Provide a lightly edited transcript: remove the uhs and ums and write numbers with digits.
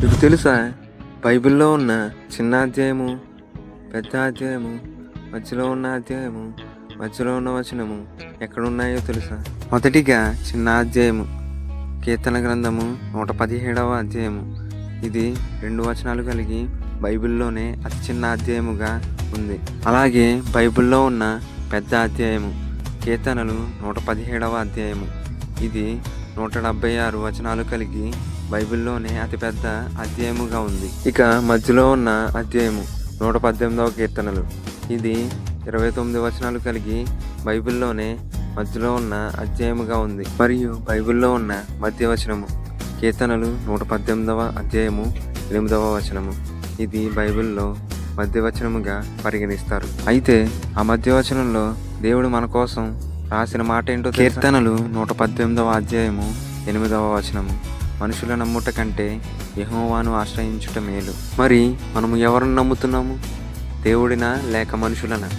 మీకు తెలుసా, బైబిల్లో ఉన్న చిన్న అధ్యాయము, పెద్ద అధ్యాయము, మధ్యలో ఉన్న అధ్యాయము, మధ్యలో ఉన్న వచనము ఎక్కడున్నాయో తెలుసా? మొదటిగా చిన్న అధ్యాయము, కీర్తన గ్రంథము 117వ అధ్యాయము. ఇది 2 వచనాలు కలిగి బైబిల్లోనే అతి చిన్న అధ్యాయముగా ఉంది. అలాగే బైబిల్లో ఉన్న పెద్ద అధ్యాయము, కీర్తనలు 117వ అధ్యాయము. ఇది 176 వచనాలు కలిగి బైబిల్లోనే అతిపెద్ద అధ్యాయముగా ఉంది. ఇక మధ్యలో ఉన్న అధ్యాయము 118వ కీర్తనలు. ఇది 29 వచనాలు కలిగి బైబిల్లోనే మధ్యలో ఉన్న అధ్యాయముగా ఉంది. మరియు బైబిల్లో ఉన్న మధ్య వచనము, కీర్తనలు 118వ అధ్యాయము 8వ వచనము. ఇది బైబిల్లో మధ్య వచనముగా పరిగణిస్తారు. అయితే ఆ మధ్య వచనంలో దేవుడు మన కోసం రాసిన మాట ఏంటో తెలుసా? కీర్తనలు 118వ అధ్యాయము 8వ వచనము. మనుషుల నమ్ముట కంటే యెహోవాను ఆశ్రయించుట మేలు. మరి మనము ఎవరిని నమ్ముతున్నాము? దేవుడినా లేక మనుషులనా?